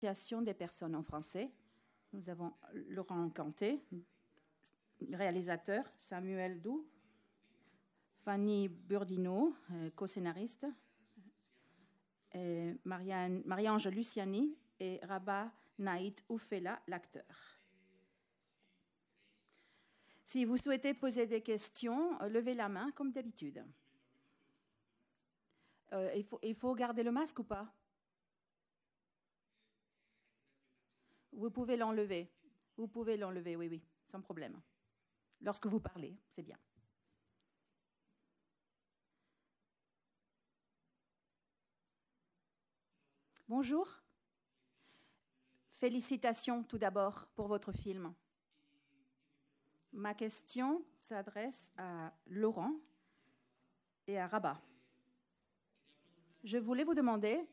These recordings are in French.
L'association des personnes en français. Nous avons Laurent Canté, réalisateur, Samuel Doux, Fanny Burdino, co-scénariste, Marie-Ange Luciani et Rabat Naït Oufela, l'acteur. Si vous souhaitez poser des questions, levez la main comme d'habitude. Il faut garder le masque ou pas? Vous pouvez l'enlever. Vous pouvez l'enlever, oui, sans problème. Lorsque vous parlez, c'est bien. Bonjour. Félicitations tout d'abord pour votre film. Ma question s'adresse à Laurent et à Rabat. Je voulais vous demander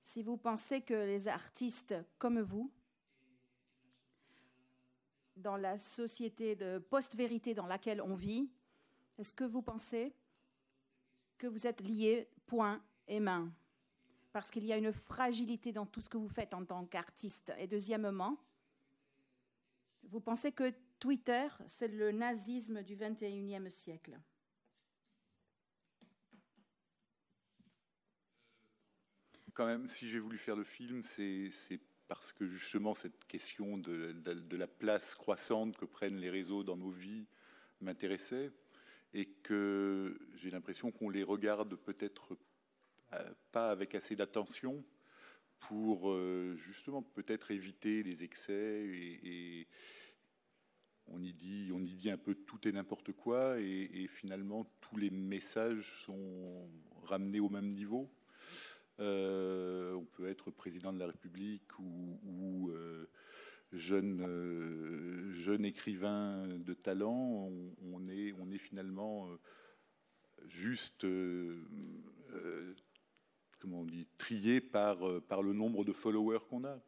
si vous pensez que les artistes comme vous, dans la société de post-vérité dans laquelle on vit, est-ce que vous pensez que vous êtes liés poings et mains? Parce qu'il y a une fragilité dans tout ce que vous faites en tant qu'artiste. Et deuxièmement, vous pensez que Twitter, c'est le nazisme du XXIe siècle? Quand même, si j'ai voulu faire le film, c'est parce que justement cette question de la place croissante que prennent les réseaux dans nos vies m'intéressait et que j'ai l'impression qu'on les regarde peut-être pas avec assez d'attention pour justement peut-être éviter les excès et on y dit un peu tout et n'importe quoi et finalement tous les messages sont ramenés au même niveau. On peut être président de la République ou jeune écrivain de talent, on est finalement juste comment on dit, trié par le nombre de followers qu'on a.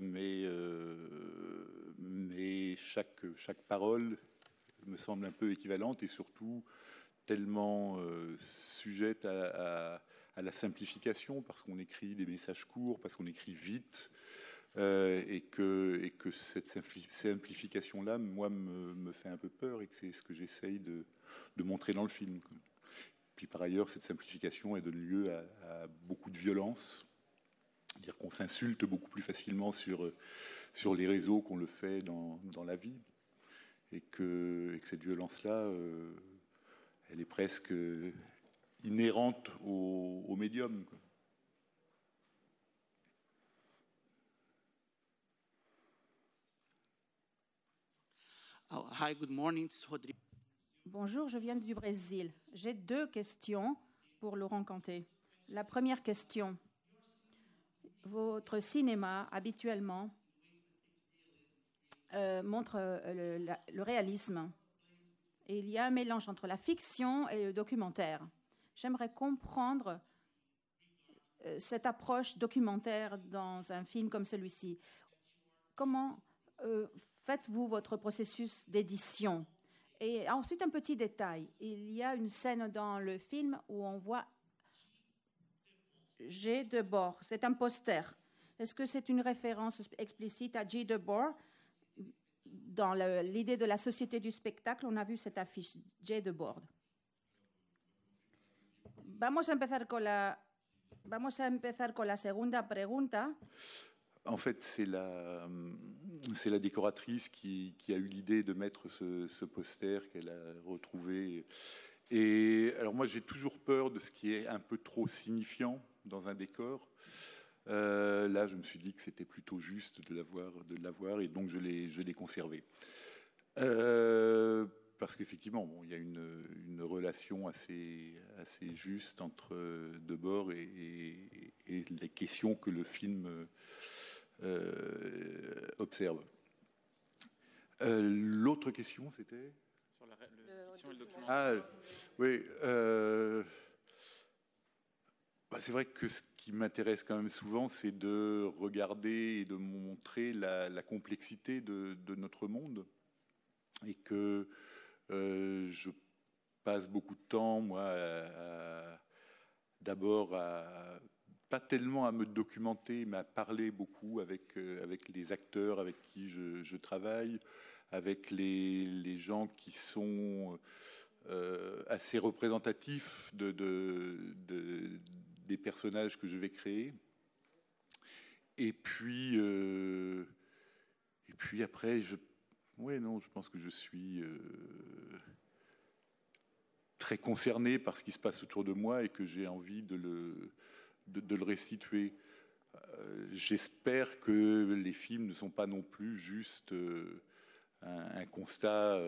Mais chaque parole me semble un peu équivalente et surtout tellement sujette à la simplification parce qu'on écrit des messages courts, parce qu'on écrit vite et que cette simplification-là, moi, me fait un peu peur et que c'est ce que j'essaye de montrer dans le film. Puis par ailleurs, cette simplification elle donne lieu à beaucoup de violence. C'est-à-dire qu'on s'insulte beaucoup plus facilement sur les réseaux qu'on le fait dans la vie. Et que cette violence-là, elle est presque inhérente au médium. Quoi. Oh, hi, good morning. Rodrigo. Bonjour, je viens du Brésil. J'ai 2 questions pour Laurent Canté. La première question. Votre cinéma, habituellement, montre le réalisme. Et il y a un mélange entre la fiction et le documentaire. J'aimerais comprendre cette approche documentaire dans un film comme celui-ci. Comment faites-vous votre processus d'édition? Et ensuite, un petit détail. Il y a une scène dans le film où on voit G. Debord. C'est un poster. Est-ce que c'est une référence explicite à G. Debord? Dans l'idée de la société du spectacle, on a vu cette affiche G. Debord. Vamos a empezar con la segunda pregunta. En fait, c'est la décoratrice qui a eu l'idée de mettre ce poster qu'elle a retrouvé. Et alors moi, j'ai toujours peur de ce qui est un peu trop signifiant dans un décor. Là, je me suis dit que c'était plutôt juste de l'avoir et donc je l'ai conservé. Parce qu'effectivement, bon, il y a une relation assez juste entre Debord et les questions que le film observe. L'autre question, c'était Sur la fiction et le documentaire. Ah, oui. C'est vrai que ce qui m'intéresse quand même souvent, c'est de regarder et de montrer la complexité de notre monde. Et que je passe beaucoup de temps, moi, d'abord pas tellement à me documenter, mais à parler beaucoup avec les acteurs avec qui je travaille, avec les gens qui sont assez représentatifs des personnages que je vais créer. Et puis après, je pense que je suis très concerné par ce qui se passe autour de moi et que j'ai envie de le restituer. J'espère que les films ne sont pas non plus juste un constat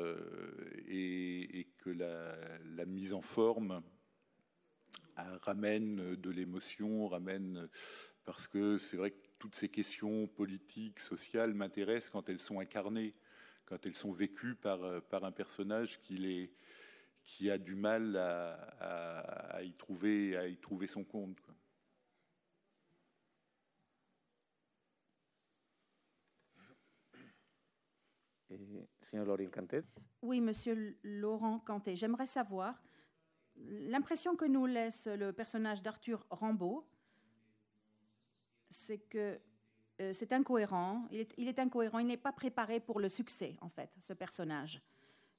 et que la mise en forme ramène de l'émotion, parce que c'est vrai que toutes ces questions politiques, sociales m'intéressent quand elles sont incarnées, quand elles sont vécues par un personnage qui a du mal à y trouver son compte, quoi. Señor Lorin Cantet. Oui, Monsieur Laurent Cantet, j'aimerais savoir, l'impression que nous laisse le personnage d'Arthur Rimbaud, c'est que c'est incohérent, il est incohérent, il n'est pas préparé pour le succès, en fait, ce personnage.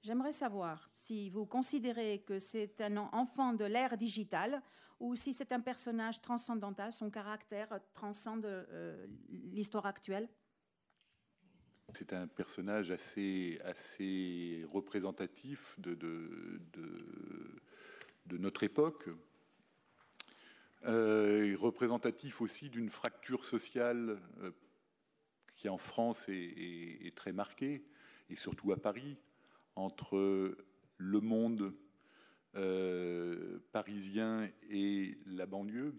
J'aimerais savoir si vous considérez que c'est un enfant de l'ère digitale ou si c'est un personnage transcendantal, son caractère transcende l'histoire actuelle. C'est un personnage assez représentatif de notre époque, représentatif aussi d'une fracture sociale qui en France est très marquée, et surtout à Paris, entre le monde parisien et la banlieue.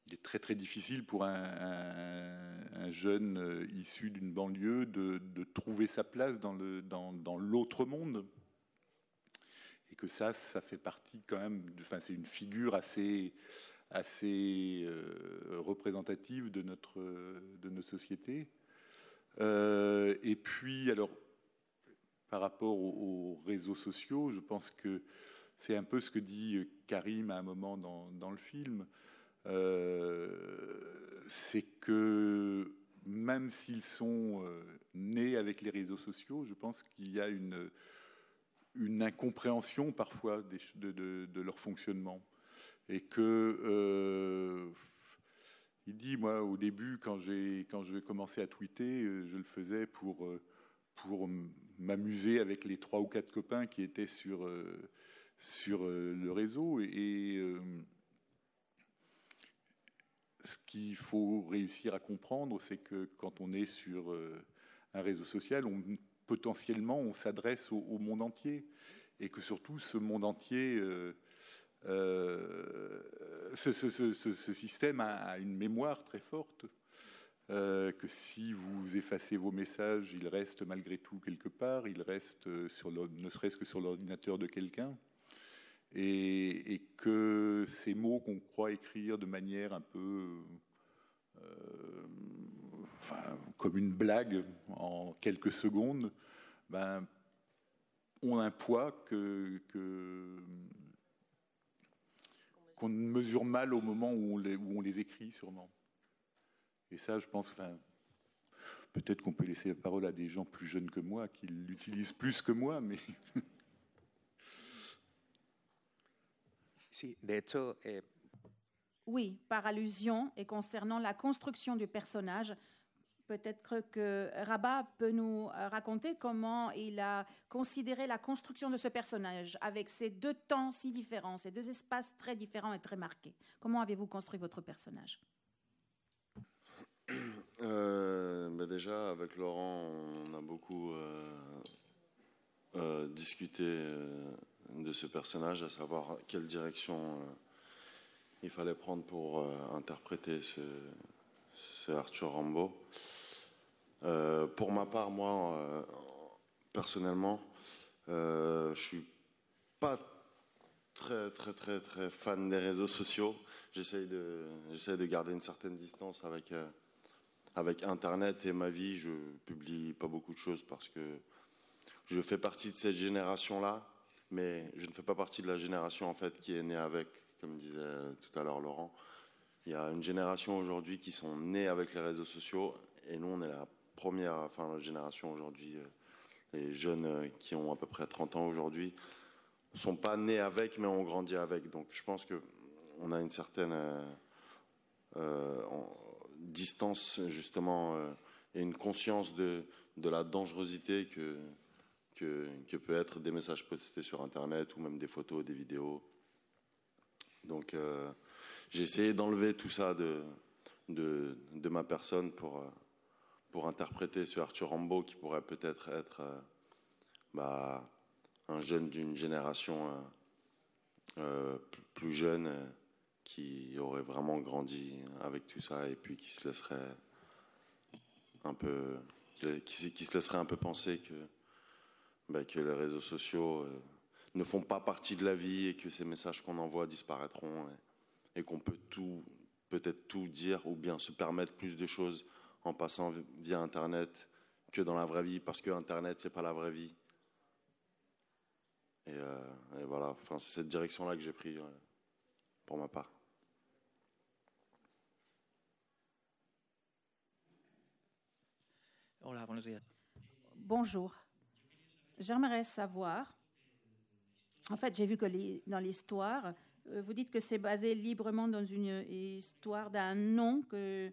Il est très très difficile pour un jeune issu d'une banlieue de trouver sa place dans l'autre monde, et que ça fait partie quand même, c'est une figure assez représentative de notre société. Et puis alors, par rapport aux réseaux sociaux, je pense que c'est un peu ce que dit Karim à un moment dans le film. C'est que même s'ils sont nés avec les réseaux sociaux, je pense qu'il y a une incompréhension parfois de leur fonctionnement. Et que il dit, moi, au début, quand j'ai commencé à tweeter, je le faisais pour m'amuser avec les 3 ou 4 copains qui étaient sur le réseau. Ce qu'il faut réussir à comprendre, c'est que quand on est sur un réseau social, potentiellement, on s'adresse au monde entier. Et que surtout, ce monde entier, ce système a une mémoire très forte. Que si vous effacez vos messages, ils restent malgré tout quelque part, ils restent ne serait-ce que sur l'ordinateur de quelqu'un. Et que ces mots qu'on croit écrire de manière un peu comme une blague en quelques secondes, ont un poids qu'on mesure mal au moment où on les écrit, sûrement. Et ça, je pense, peut-être qu'on peut laisser la parole à des gens plus jeunes que moi, qui l'utilisent plus que moi, mais... Sí, de hecho, Oui, par allusion et concernant la construction du personnage, peut-être que Rabat peut nous raconter comment il a considéré la construction de ce personnage avec ces 2 temps si différents, ces 2 espaces très différents et très marqués. Comment avez-vous construit votre personnage ? Déjà, avec Laurent, on a beaucoup discuté de ce personnage, à savoir quelle direction il fallait prendre pour interpréter ce Arthur Rimbaud. Pour ma part, moi, personnellement, je suis pas très fan des réseaux sociaux. J'essaie de garder une certaine distance avec Internet et ma vie. Je publie pas beaucoup de choses parce que je fais partie de cette génération-là, mais je ne fais pas partie de la génération en fait qui est née avec, comme disait tout à l'heure Laurent. Il y a une génération aujourd'hui qui sont nés avec les réseaux sociaux et nous, on est la première génération aujourd'hui. Les jeunes qui ont à peu près 30 ans aujourd'hui ne sont pas nés avec, mais ont grandi avec. Donc je pense qu'on a une certaine distance, justement, et une conscience de la dangerosité que peut être des messages postés sur Internet ou même des photos, des vidéos. Donc j'ai essayé d'enlever tout ça de ma personne pour interpréter ce Arthur Rimbaud qui pourrait peut-être être un jeune d'une génération plus jeune qui aurait vraiment grandi avec tout ça et puis qui se laisserait un peu penser que les réseaux sociaux ne font pas partie de la vie et que ces messages qu'on envoie disparaîtront et qu'on peut peut-être tout dire ou bien se permettre plus de choses en passant via Internet que dans la vraie vie, parce que Internet, c'est pas la vraie vie. Et voilà, c'est cette direction-là que j'ai pris pour ma part. Hola, buenos días. Bonjour. J'aimerais savoir, en fait, j'ai vu que dans l'histoire, vous dites que c'est basé librement dans une histoire d'un nom que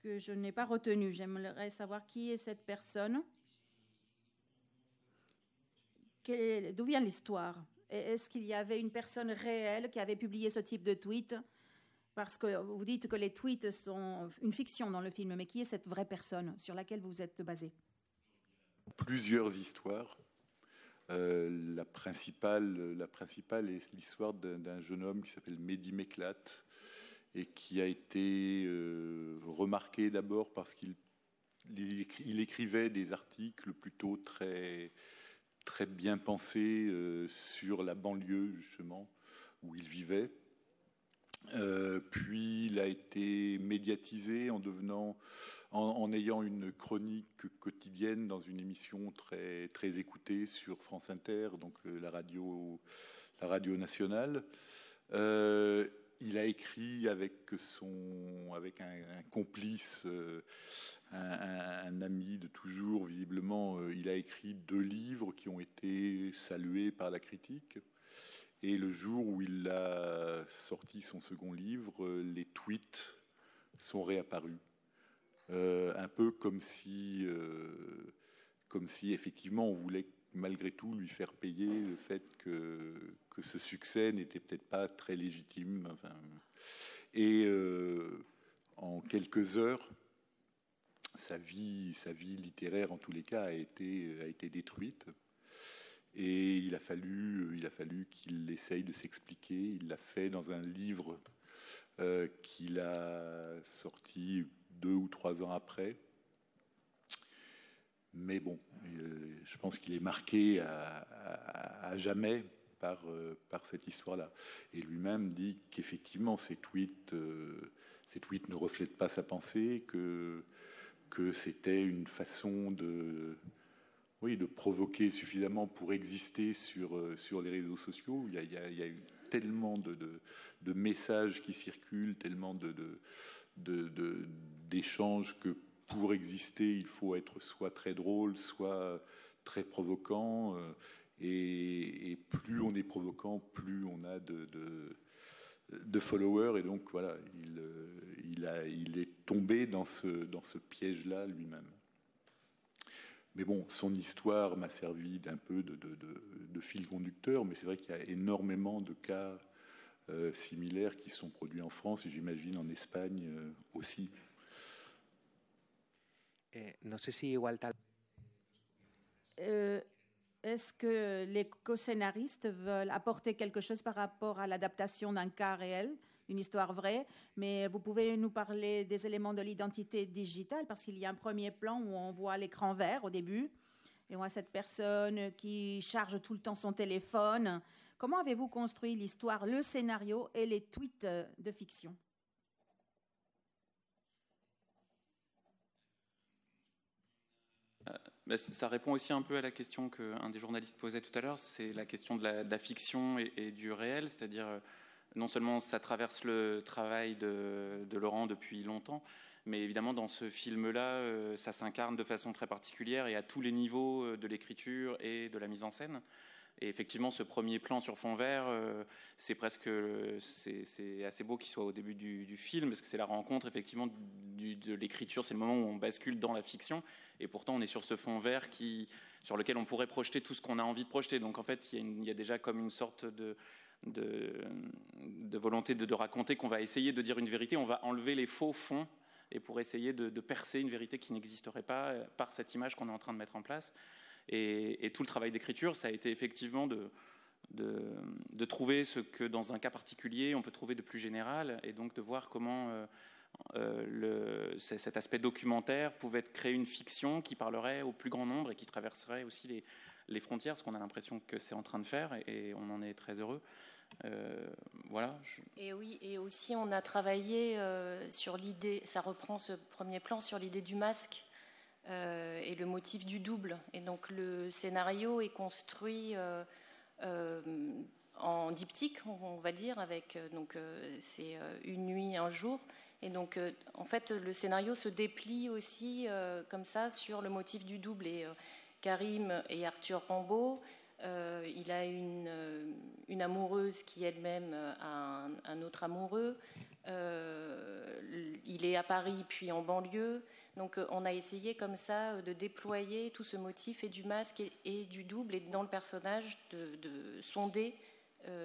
je n'ai pas retenu. J'aimerais savoir qui est cette personne. D'où vient l'histoire? Est-ce qu'il y avait une personne réelle qui avait publié ce type de tweet? Parce que vous dites que les tweets sont une fiction dans le film, mais qui est cette vraie personne sur laquelle vous êtes basé? Plusieurs histoires. La principale est l'histoire d'un jeune homme qui s'appelle Mehdi Meklat et qui a été remarqué d'abord parce qu'il écrivait des articles plutôt très, très bien pensés sur la banlieue, justement, où il vivait. Puis il a été médiatisé en ayant une chronique quotidienne dans une émission très, très écoutée sur France Inter, donc la radio nationale. Il a écrit avec un complice, un ami de toujours, visiblement, il a écrit 2 livres qui ont été salués par la critique. Et le jour où il a sorti son second livre, les tweets sont réapparus. Un peu comme si effectivement on voulait malgré tout lui faire payer le fait que ce succès n'était peut-être pas très légitime. Et en quelques heures, sa vie littéraire en tous les cas a été détruite. Et il a fallu qu'il essaye de s'expliquer. Il l'a fait dans un livre qu'il a sorti 2 ou 3 ans après. Mais bon, je pense qu'il est marqué à jamais par cette histoire-là. Et lui-même dit qu'effectivement, ces tweets ne reflètent pas sa pensée, que c'était une façon de provoquer suffisamment pour exister sur les réseaux sociaux. Il y a eu tellement de messages qui circulent, tellement d'échanges que pour exister, il faut être soit très drôle, soit très provoquant. Et plus on est provoquant, plus on a de followers. Et donc voilà, il est tombé dans ce piège-là lui-même. Mais bon, son histoire m'a servi d'un peu de fil conducteur, mais c'est vrai qu'il y a énormément de cas similaires qui sont produits en France et j'imagine en Espagne aussi. No sé si igual tal. Est-ce que les co-scénaristes veulent apporter quelque chose par rapport à l'adaptation d'un cas réel, une histoire vraie, mais vous pouvez nous parler des éléments de l'identité digitale, parce qu'il y a un premier plan où on voit l'écran vert au début, et on voit cette personne qui charge tout le temps son téléphone. Comment avez-vous construit l'histoire, le scénario et les tweets de fiction? Ça répond aussi un peu à la question qu'un des journalistes posait tout à l'heure, c'est la question de la fiction et du réel, c'est-à-dire non seulement ça traverse le travail de Laurent depuis longtemps, mais évidemment dans ce film-là, ça s'incarne de façon très particulière et à tous les niveaux de l'écriture et de la mise en scène. Et effectivement, ce premier plan sur fond vert, c'est assez beau qu'il soit au début du film, parce que c'est la rencontre effectivement de l'écriture, c'est le moment où on bascule dans la fiction, et pourtant on est sur ce fond vert sur lequel on pourrait projeter tout ce qu'on a envie de projeter. Donc en fait, il y a déjà comme une sorte de volonté de raconter qu'on va essayer de dire une vérité, on va enlever les faux fonds, et pour essayer de percer une vérité qui n'existerait pas par cette image qu'on est en train de mettre en place. Et tout le travail d'écriture, ça a été effectivement de trouver ce que dans un cas particulier on peut trouver de plus général, et donc de voir comment cet aspect documentaire pouvait créer une fiction qui parlerait au plus grand nombre et qui traverserait aussi les frontières, parce qu'on a l'impression que c'est en train de faire, et on en est très heureux. Voilà. Et oui, et aussi on a travaillé sur l'idée, ça reprend ce premier plan sur l'idée du masque. Et le motif du double. Et donc le scénario est construit en diptyque, on va dire, avec c'est une nuit, un jour. Et donc en fait le scénario se déplie aussi comme ça sur le motif du double. Et Karim et Arthur Rimbaud, il a une amoureuse qui elle-même a un autre amoureux. Il est à Paris puis en banlieue. Donc on a essayé comme ça de déployer tout ce motif et du masque et du double, et dans le personnage de sonder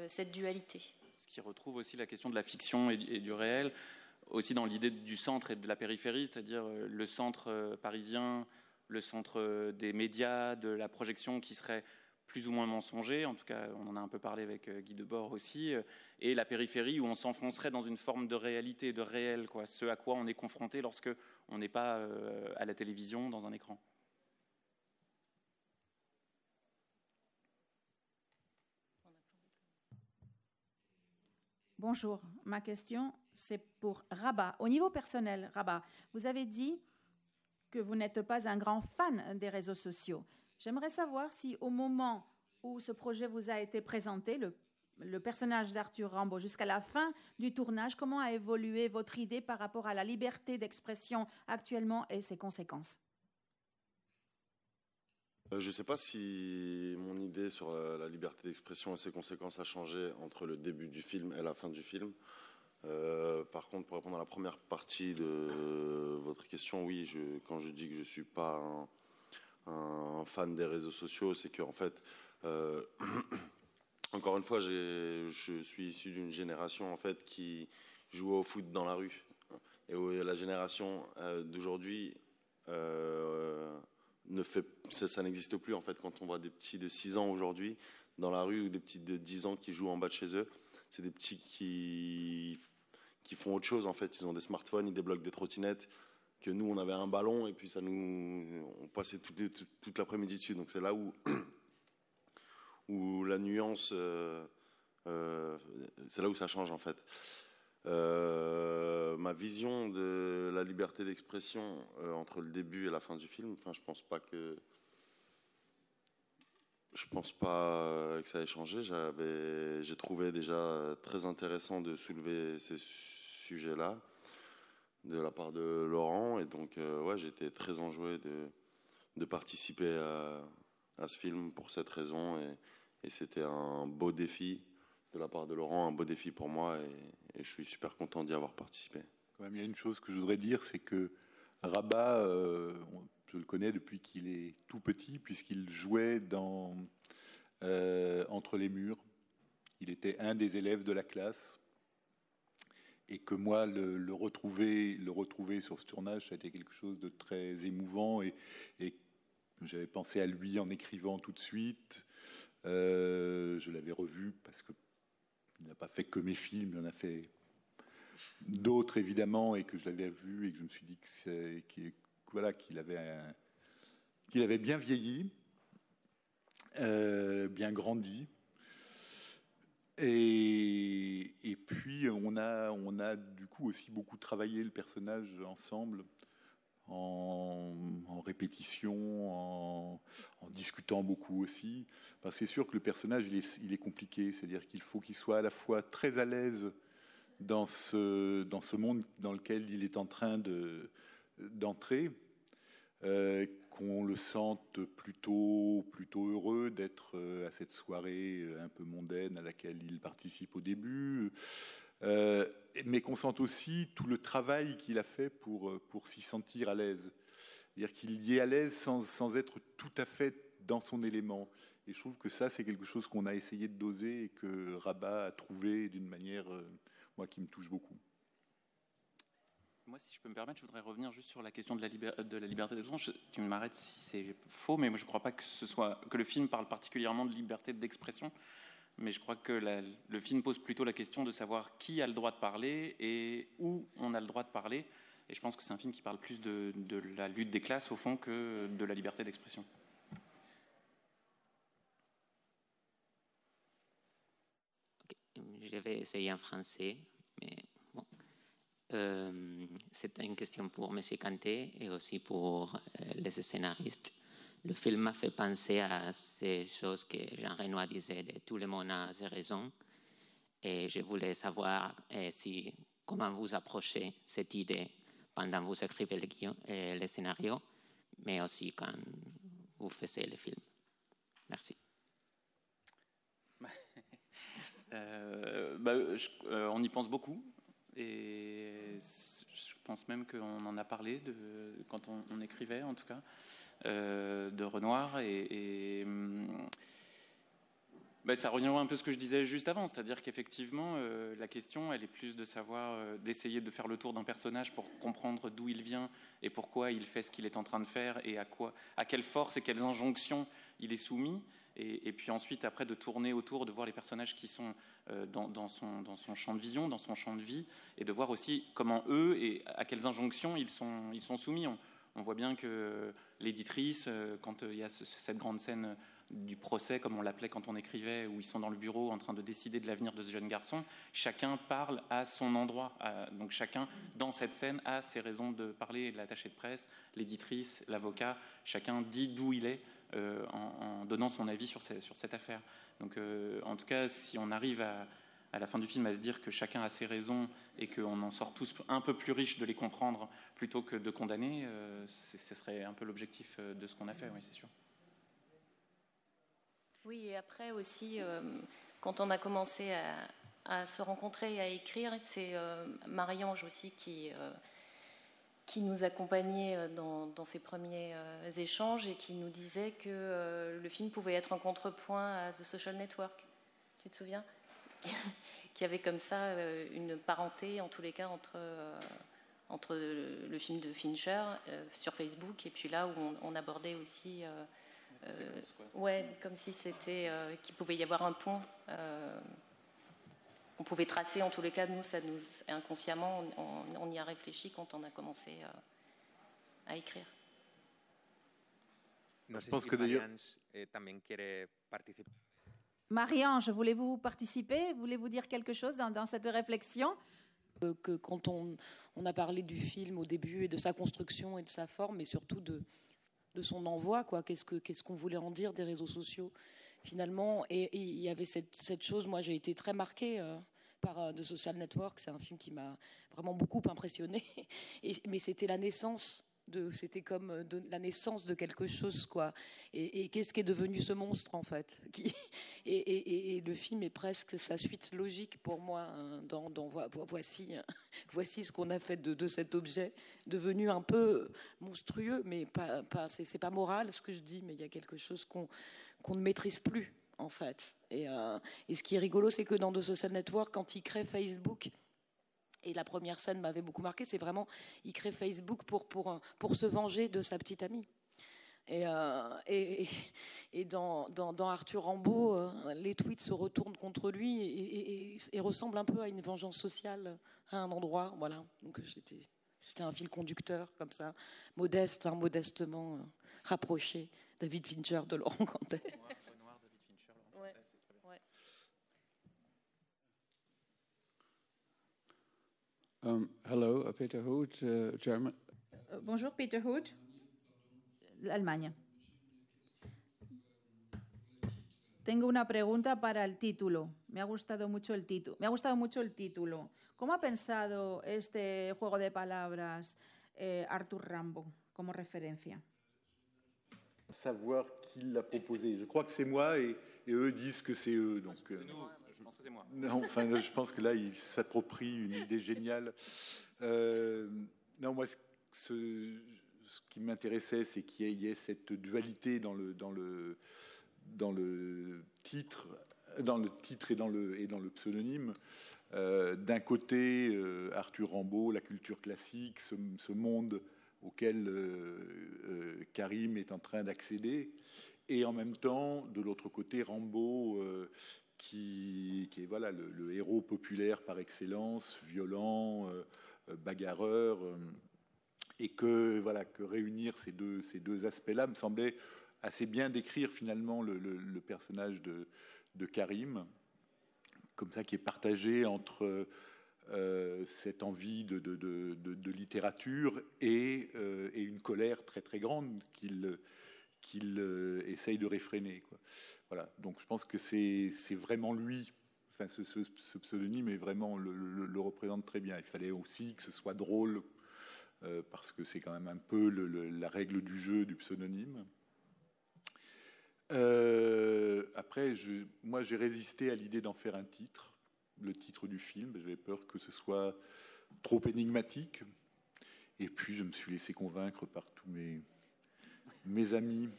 cette dualité. Ce qui retrouve aussi la question de la fiction et du réel, aussi dans l'idée du centre et de la périphérie, c'est-à-dire le centre parisien, le centre des médias, de la projection qui serait plus ou moins mensonger, en tout cas on en a un peu parlé avec Guy Debord aussi, et la périphérie où on s'enfoncerait dans une forme de réalité, de réel, quoi, ce à quoi on est confronté lorsque on n'est pas à la télévision, dans un écran. Bonjour, ma question c'est pour Rabat. Au niveau personnel, Rabat, vous avez dit que vous n'êtes pas un grand fan des réseaux sociaux. J'aimerais savoir si au moment où ce projet vous a été présenté, le personnage d'Arthur Rimbaud, jusqu'à la fin du tournage, comment a évolué votre idée par rapport à la liberté d'expression actuellement et ses conséquences? Je ne sais pas si mon idée sur la liberté d'expression et ses conséquences a changé entre le début du film et la fin du film. Par contre, pour répondre à la première partie de votre question, oui, quand je dis que je ne suis pas un fan des réseaux sociaux, c'est qu'en fait, encore une fois, je suis issu d'une génération en fait qui jouait au foot dans la rue, et où la génération d'aujourd'hui ça n'existe plus en fait. Quand on voit des petits de 6 ans aujourd'hui dans la rue, ou des petits de 10 ans qui jouent en bas de chez eux, c'est des petits qui font autre chose en fait. Ils ont des smartphones, ils débloquent des trottinettes, que nous on avait un ballon et puis on passait toute l'après-midi dessus. Donc c'est là où la nuance, c'est là où ça change en fait. Ma vision de la liberté d'expression entre le début et la fin du film, enfin, je pense pas que ça ait changé. J'ai trouvé déjà très intéressant de soulever ces sujets-là de la part de Laurent, et donc ouais, j'étais très enjoué de participer à ce film pour cette raison, et c'était un beau défi de la part de Laurent, un beau défi pour moi, et je suis super content d'y avoir participé. Quand même, il y a une chose que je voudrais dire, c'est que Rabat, je le connais depuis qu'il est tout petit, puisqu'il jouait entre les murs. Il était un des élèves de la classe, et que moi, le retrouver sur ce tournage, ça a été quelque chose de très émouvant, et j'avais pensé à lui en écrivant tout de suite. Je l'avais revu parce qu'il n'a pas fait que mes films, il en a fait d'autres évidemment, et que je l'avais vu et que je me suis dit qu'il avait bien vieilli, bien grandi. Et puis on a du coup aussi beaucoup travaillé le personnage ensemble en répétition, en discutant beaucoup aussi. Parce que c'est sûr que le personnage, il est compliqué. C'est-à-dire qu'il faut qu'il soit à la fois très à l'aise dans ce monde dans lequel il est en train d'entrer, qu'on le sente plutôt heureux d'être à cette soirée un peu mondaine à laquelle il participe au début, mais qu'on sente aussi tout le travail qu'il a fait pour s'y sentir à l'aise. C'est-à-dire qu'il y est à l'aise sans être tout à fait dans son élément. Et je trouve que ça, c'est quelque chose qu'on a essayé de doser et que Rabat a trouvé d'une manière, moi, qui me touche beaucoup. Moi, si je peux me permettre, je voudrais revenir juste sur la question de la liberté d'expression. Tu m'arrêtes si c'est faux, mais moi, je ne crois pas que le film parle particulièrement de liberté d'expression. Mais je crois que le film pose plutôt la question de savoir qui a le droit de parler et où on a le droit de parler. Et je pense que c'est un film qui parle plus de la lutte des classes, au fond, que de la liberté d'expression. Okay. Je vais essayer en français, mais bon. C'est une question pour M. Kanté et aussi pour les scénaristes. Le film m'a fait penser à ces choses que Jean Renoir disait de tout le monde a ses raisons. Et je voulais savoir comment vous approchez cette idée pendant que vous écrivez les scénarios, mais aussi quand vous faites le film. Merci. On y pense beaucoup. Et je pense même qu'on en a parlé quand on écrivait, en tout cas, de Renoir. Ça rejoint un peu ce que je disais juste avant, c'est-à-dire qu'effectivement, la question, elle est plus de savoir, d'essayer de faire le tour d'un personnage pour comprendre d'où il vient et pourquoi il fait ce qu'il est en train de faire et à quelle force et quelles injonctions il est soumis. Et puis ensuite, après, de tourner autour, de voir les personnages qui sont dans son champ de vision, dans son champ de vie, et de voir aussi comment eux et à quelles injonctions ils sont soumis. On voit bien que l'éditrice, quand il y a cette grande scène du procès, comme on l'appelait quand on écrivait, où ils sont dans le bureau en train de décider de l'avenir de ce jeune garçon, chacun parle à son endroit. Donc chacun, dans cette scène, a ses raisons de parler. L'attaché de presse, l'éditrice, l'avocat, chacun dit d'où il est, en donnant son avis sur cette affaire. Donc, en tout cas, si on arrive à la fin du film à se dire que chacun a ses raisons et qu'on en sort tous un peu plus riches de les comprendre plutôt que de condamner, ce serait un peu l'objectif de ce qu'on a fait, oui, c'est sûr. Oui, et après aussi, quand on a commencé à se rencontrer et à écrire, c'est Marie-Ange aussi qui nous accompagnait dans ces premiers échanges et qui nous disait que le film pouvait être un contrepoint à The Social Network. Tu te souviens ? Qu'il y avait comme ça une parenté, en tous les cas, entre le film de Fincher sur Facebook et puis là où on abordait aussi... comme si c'était qu'il pouvait y avoir un pont qu'on pouvait tracer. En tous les cas, nous inconsciemment, on y a réfléchi quand on a commencé à écrire. No Je sé pense si que d'ailleurs- Marianne también quiere participar. Marie-Ange, voulez-vous participer? Voulez-vous dire quelque chose dans cette réflexion? Que quand on a parlé du film au début et de sa construction et de sa forme et surtout de son envoi, quoi. Qu'est-ce qu'on voulait en dire des réseaux sociaux finalement, et il y avait cette chose. Moi, j'ai été très marquée par The Social Network. C'est un film qui m'a vraiment beaucoup impressionnée, mais c'était la naissance c'était comme la naissance de quelque chose, quoi. Et qu'est-ce qui est devenu ce monstre, en fait, et le film est presque sa suite logique pour moi, voici ce qu'on a fait de cet objet devenu un peu monstrueux, mais c'est pas moral ce que je dis, mais il y a quelque chose qu'on ne maîtrise plus, en fait. Et ce qui est rigolo, c'est que dans The Social Network, quand il crée Facebook, et la première scène m'avait beaucoup marqué, c'est vraiment, il crée Facebook pour se venger de sa petite amie. Et dans Arthur Rimbaud, les tweets se retournent contre lui et ressemblent un peu à une vengeance sociale à un endroit. Voilà. Donc c'était un fil conducteur comme ça, modestement rapproché. David Fincher de Laurent Cantet. Hello, Peter Hood, German. Bonjour, Peter Hood, Alemania. Tengo una pregunta para el título. Me ha gustado mucho el título. ¿Cómo ha pensado este juego de palabras Arthur Rimbaud como referencia? Savoir qui l'a proposé. Je crois que c'est moi et eux disent que c'est eux. Donc, je pense que c'est moi. Non, enfin, je pense que là, ils s'approprient une idée géniale. Non, moi, ce qui m'intéressait, c'est qu'il y ait cette dualité dans le titre et dans le pseudonyme. D'un côté, Arthur Rimbaud, la culture classique, ce monde auquel Karim est en train d'accéder, et en même temps, de l'autre côté, Rimbaud, qui est voilà, le héros populaire par excellence, violent, bagarreur, et que réunir ces deux aspects-là me semblait assez bien décrire finalement le personnage de Karim, comme ça, qui est partagé entre cette envie de littérature et une colère très très grande qu'il essaye de réfréner, quoi. Voilà. Donc je pense que c'est vraiment lui. Enfin, ce pseudonyme est vraiment le représente très bien. Il fallait aussi que ce soit drôle parce que c'est quand même un peu la règle du jeu du pseudonyme. Après, moi, j'ai résisté à l'idée d'en faire un titre, le titre du film. J'avais peur que ce soit trop énigmatique. Et puis, je me suis laissé convaincre par tous mes amis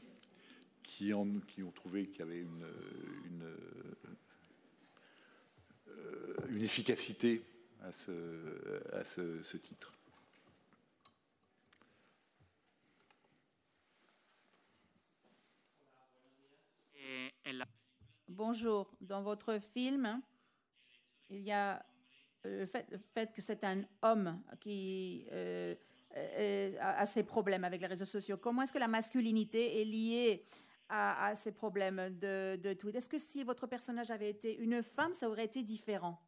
qui ont trouvé qu'il y avait une efficacité à ce titre. Bonjour. Dans votre film, il y a le fait que c'est un homme qui a ses problèmes avec les réseaux sociaux. Comment est-ce que la masculinité est liée à ces problèmes de tweet? Est-ce que si votre personnage avait été une femme, ça aurait été différent?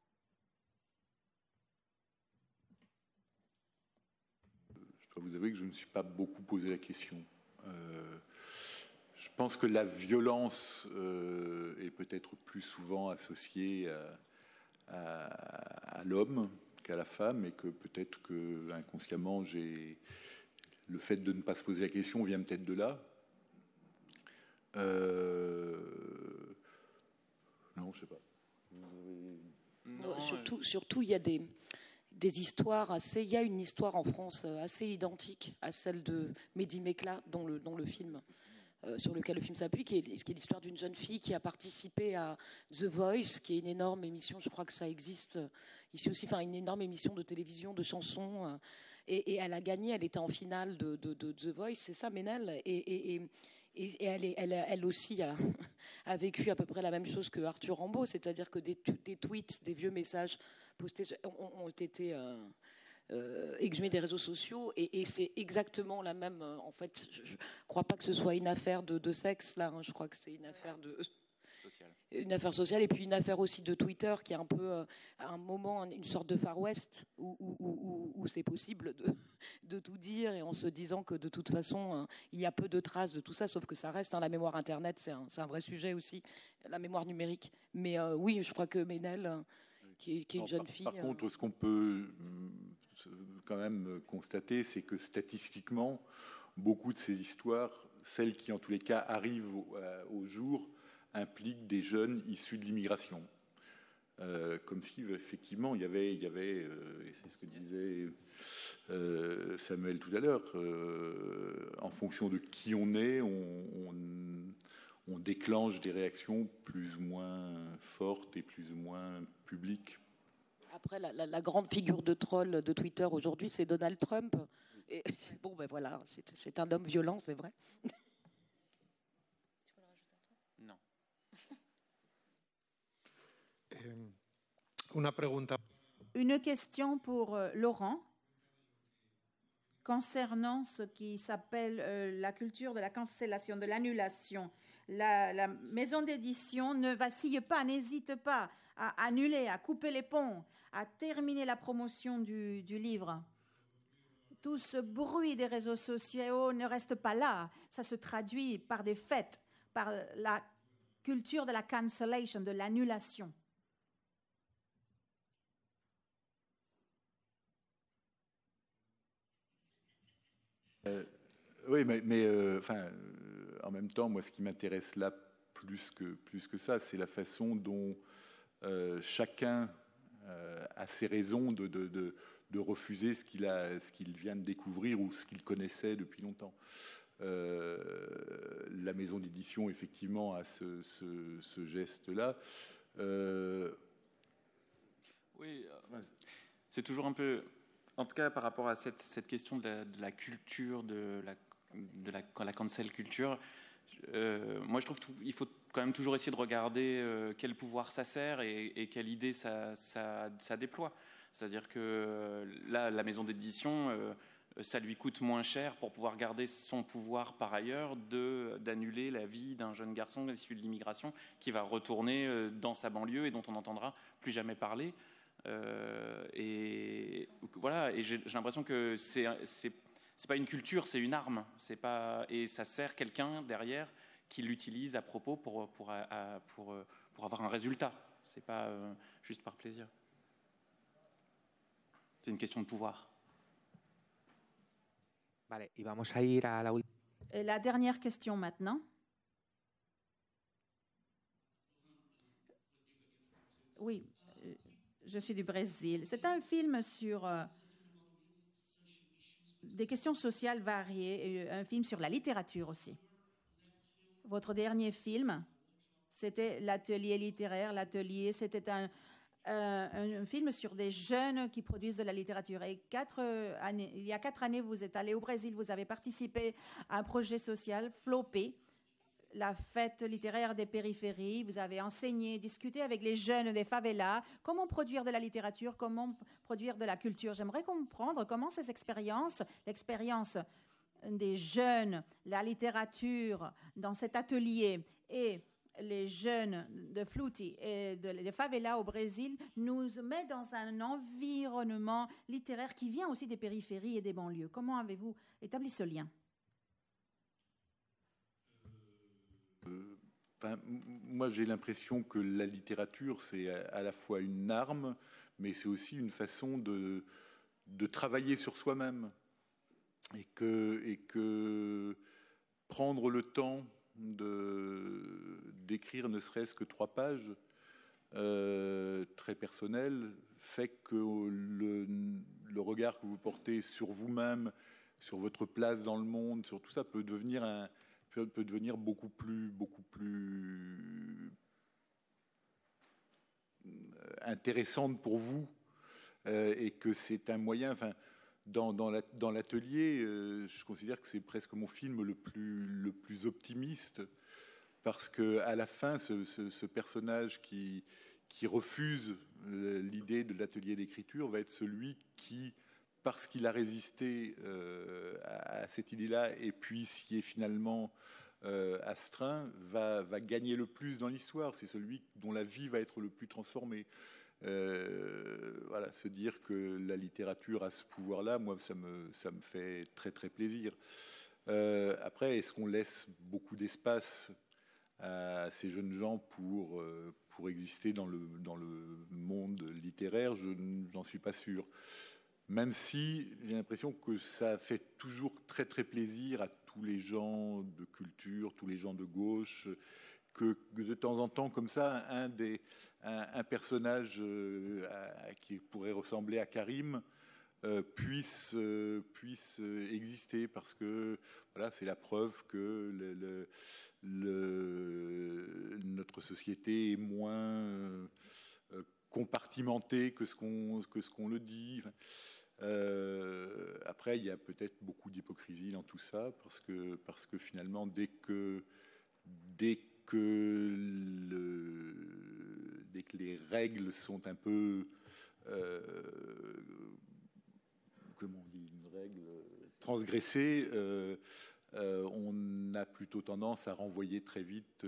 Je dois vous avouer que je ne me suis pas beaucoup posé la question. Je pense que la violence est peut-être plus souvent associée à l'homme qu'à la femme, et que peut-être que inconsciemment, le fait de ne pas se poser la question vient peut-être de là. Non, je sais pas. Non, surtout, il y a des histoires assez. Il y a une histoire en France assez identique à celle de Mehdi Mekla dans le film. Sur lequel le film s'appuie, qui est l'histoire d'une jeune fille qui a participé à The Voice, qui est une énorme émission, je crois que ça existe ici aussi, enfin une énorme émission de télévision, de chansons, et elle a gagné, elle était en finale de The Voice, c'est ça, Ménel, et elle aussi a vécu à peu près la même chose que Arthur Rimbaud, c'est-à-dire que des tweets, des vieux messages postés ont été exhumés des réseaux sociaux, et c'est exactement la même. En fait, je ne crois pas que ce soit une affaire de sexe là. Je crois que c'est une affaire une affaire sociale, et puis une affaire aussi de Twitter qui est un peu à un moment une sorte de Far West où c'est possible de tout dire, et en se disant que de toute façon il y a peu de traces de tout ça, sauf que ça reste. La mémoire Internet, c'est un vrai sujet aussi, la mémoire numérique. Mais oui, je crois que Ménel, qui est une jeune fille. Par contre, ce qu'on peut quand même constater, c'est que statistiquement, beaucoup de ces histoires, celles qui en tous les cas arrivent au jour, impliquent des jeunes issus de l'immigration. Comme si effectivement il y avait et c'est ce que disait Samuel tout à l'heure, en fonction de qui on est, on déclenche des réactions plus ou moins fortes et plus ou moins publiques. Après, la grande figure de troll de Twitter aujourd'hui, c'est Donald Trump. Et bon, ben voilà, c'est un homme violent, c'est vrai. Non. Une question pour Laurent concernant ce qui s'appelle la culture de la cancellation, de l'annulation. La maison d'édition ne vacille pas, n'hésite pas à annuler, à couper les ponts, à terminer la promotion du livre. tout ce bruit des réseaux sociaux ne reste pas là. Ça se traduit par des faits, par la culture de la cancellation, de l'annulation. Oui, en même temps, moi, ce qui m'intéresse là plus que ça, c'est la façon dont chacun a ses raisons de refuser ce qu'il vient de découvrir ou ce qu'il connaissait depuis longtemps. La maison d'édition, effectivement, a ce geste-là. Oui, c'est toujours un peu... En tout cas, par rapport à cette question de la culture, de la cancel culture, moi, je trouve qu'il faut quand même toujours essayer de regarder quel pouvoir ça sert et quelle idée ça déploie. C'est-à-dire que là, la maison d'édition, ça lui coûte moins cher pour pouvoir garder son pouvoir par ailleurs d'annuler la vie d'un jeune garçon issu de l'immigration qui va retourner dans sa banlieue et dont on n'entendra plus jamais parler. Et voilà, et j'ai l'impression que c'est pas une culture, c'est une arme. C'est pas, et ça sert quelqu'un derrière qui l'utilise à propos pour avoir un résultat. C'est pas juste par plaisir. C'est une question de pouvoir. Vale, y vamos a ir a la última. La dernière question maintenant. Oui, je suis du Brésil. C'est un film sur des questions sociales variées et un film sur la littérature aussi. Votre dernier film, c'était l'atelier littéraire. L'atelier, c'était un film sur des jeunes qui produisent de la littérature. Et il y a 4 années, vous êtes allé au Brésil, vous avez participé à un projet social, Flopé, la fête littéraire des périphéries. Vous avez enseigné, discuté avec les jeunes des favelas, comment produire de la littérature, comment produire de la culture. J'aimerais comprendre comment ces expériences, l'expérience des jeunes, la littérature dans cet atelier et les jeunes de Fluti et des favelas au Brésil nous met dans un environnement littéraire qui vient aussi des périphéries et des banlieues. Comment avez-vous établi ce lien ? Moi, j'ai l'impression que la littérature, c'est à la fois une arme, mais c'est aussi une façon de travailler sur soi-même. Et que prendre le temps d'écrire ne serait-ce que 3 pages très personnelles fait que le regard que vous portez sur vous-même, sur votre place dans le monde, sur tout ça peut devenir beaucoup plus intéressante pour vous et que c'est un moyen. Dans l'atelier, je considère que c'est presque mon film le plus optimiste parce que à la fin, ce personnage qui refuse l'idée de l'atelier d'écriture va être celui qui, parce qu'il a résisté à cette idée-là et puis s'y est finalement astreint, va gagner le plus dans l'histoire. C'est celui dont la vie va être le plus transformée. Voilà, se dire que la littérature a ce pouvoir-là, moi, ça me fait très, très plaisir. Après, est-ce qu'on laisse beaucoup d'espace à ces jeunes gens pour exister dans le monde littéraire ? Je n'en suis pas sûr. Même si j'ai l'impression que ça fait toujours très, très plaisir à tous les gens de culture, tous les gens de gauche, que de temps en temps, comme ça, un personnage qui pourrait ressembler à Karim puisse exister, parce que voilà, c'est la preuve que notre société est moins compartimentée que ce qu'on le dit. Après, il y a peut-être beaucoup d'hypocrisie dans tout ça, parce que finalement, dès que les règles sont un peu, comment on dit, une règle transgressée, on a plutôt tendance à renvoyer très vite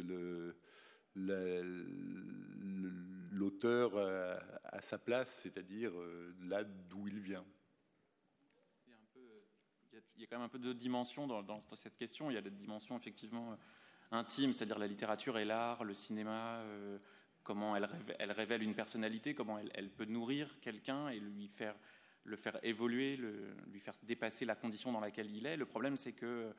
l'auteur à sa place, c'est-à-dire là d'où il vient. il y a quand même un peu de dimensions dans cette question. Il y a des dimensions effectivement intimes, c'est-à-dire la littérature et l'art, le cinéma, comment elle révèle une personnalité, comment elle peut nourrir quelqu'un et le faire évoluer, lui faire dépasser la condition dans laquelle il est. Le problème, c'est que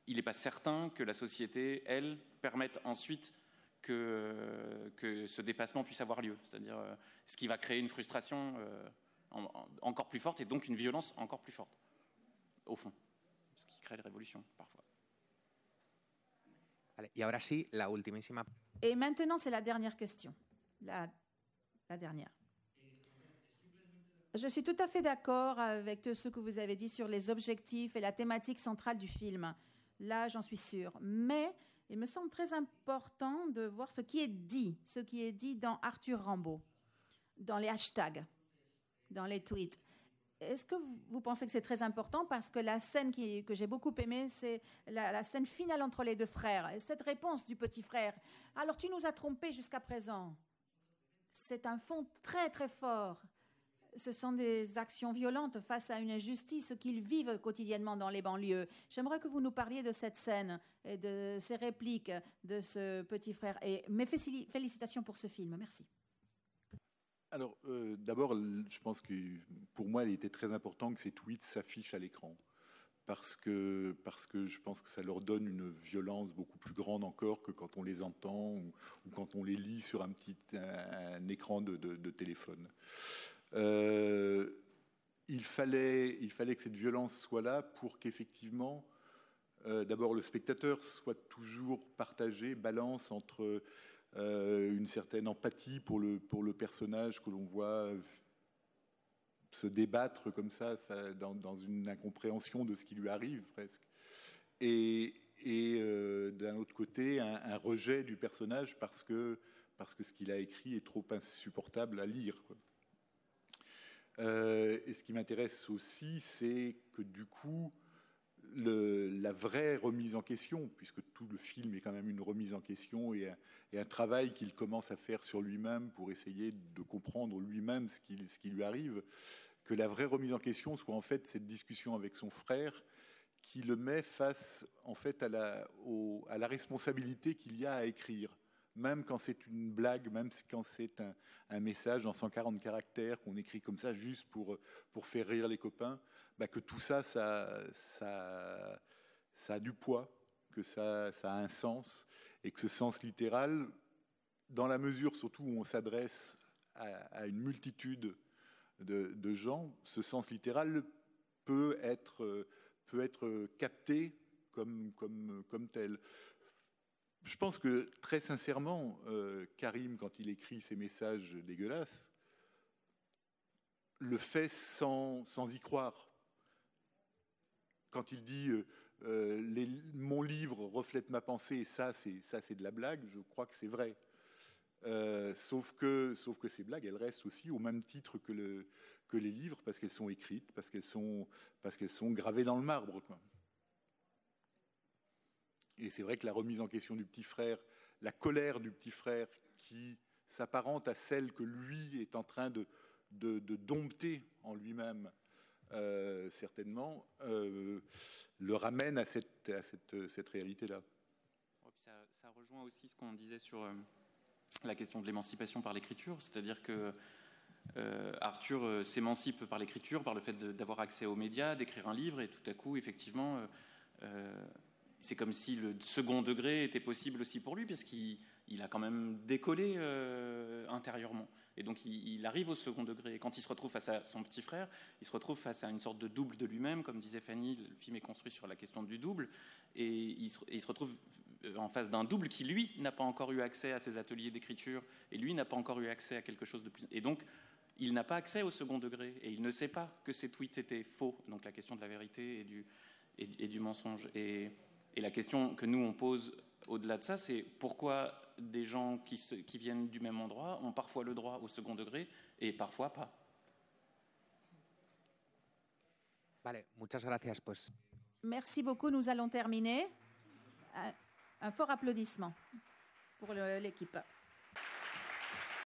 il n'est pas certain que la société, elle, permette ensuite que ce dépassement puisse avoir lieu. C'est-à-dire ce qui va créer une frustration encore plus forte et donc une violence encore plus forte, au fond. Ce qui crée les révolutions, parfois. Vale, y ahora sí, la ultimísima. Et maintenant, c'est la dernière question. La dernière. Je suis tout à fait d'accord avec tout ce que vous avez dit sur les objectifs et la thématique centrale du film. Là, j'en suis sûre. Mais il me semble très important de voir ce qui est dit dans Arthur Rimbaud, dans les hashtags, dans les tweets. Est-ce que vous pensez que c'est très important? Parce que la scène que j'ai beaucoup aimée, c'est la scène finale entre les deux frères. Et cette réponse du petit frère, « Alors tu nous as trompés jusqu'à présent ». C'est un fond très très fort. Ce sont des actions violentes face à une injustice qu'ils vivent quotidiennement dans les banlieues. J'aimerais que vous nous parliez de cette scène et de ces répliques de ce petit frère. Et mes félicitations pour ce film. Merci. Alors, d'abord, je pense que pour moi, il était très important que ces tweets s'affichent à l'écran. Parce que je pense que ça leur donne une violence beaucoup plus grande encore que quand on les entend ou quand on les lit sur un écran de téléphone. Il fallait que cette violence soit là pour qu'effectivement, d'abord le spectateur soit toujours partagé, balance entre une certaine empathie pour le personnage que l'on voit se débattre comme ça dans une incompréhension de ce qui lui arrive presque, et d'un autre côté un rejet du personnage parce que ce qu'il a écrit est trop insupportable à lire, quoi. Et ce qui m'intéresse aussi, c'est que du coup, la vraie remise en question, puisque tout le film est quand même une remise en question et un travail qu'il commence à faire sur lui-même pour essayer de comprendre lui-même ce qui lui arrive, que la vraie remise en question soit en fait cette discussion avec son frère qui le met face en fait à la responsabilité qu'il y a à écrire. Même quand c'est une blague, même quand c'est un message en 140 caractères qu'on écrit comme ça juste pour faire rire les copains, que tout ça a du poids, que ça a un sens, et que ce sens littéral, dans la mesure surtout où on s'adresse à une multitude de gens, ce sens littéral peut être capté comme tel. Je pense que, très sincèrement, Karim, quand il écrit ces messages dégueulasses, le fait sans y croire. Quand il dit mon livre reflète ma pensée, et ça c'est de la blague, je crois que c'est vrai. Sauf que ces blagues, elles restent aussi au même titre que les livres, parce qu'elles sont écrites, parce qu'elles sont gravées dans le marbre, quoi. Et c'est vrai que la remise en question du petit frère, la colère du petit frère qui s'apparente à celle que lui est en train de dompter en lui-même, certainement, le ramène à cette réalité-là. Ça rejoint aussi ce qu'on disait sur la question de l'émancipation par l'écriture, c'est-à-dire que Arthur s'émancipe par l'écriture, par le fait d'avoir accès aux médias, d'écrire un livre, et tout à coup, effectivement, c'est comme si le second degré était possible aussi pour lui, parce qu'il a quand même décollé intérieurement. Et donc il arrive au second degré. Et quand il se retrouve face à son petit frère, il se retrouve face à une sorte de double de lui-même. Comme disait Fanny, le film est construit sur la question du double. Et il se retrouve en face d'un double qui, lui, n'a pas encore eu accès à ses ateliers d'écriture. Et lui n'a pas encore eu accès à quelque chose de plus... Et donc, il n'a pas accès au second degré. Et il ne sait pas que ses tweets étaient faux. Donc la question de la vérité et du mensonge. Et la question que nous, on pose au-delà de ça, c'est pourquoi des gens qui viennent du même endroit ont parfois le droit au second degré et parfois pas. Vale, muchas gracias. Pues. Merci beaucoup, nous allons terminer. Un fort applaudissement pour l'équipe.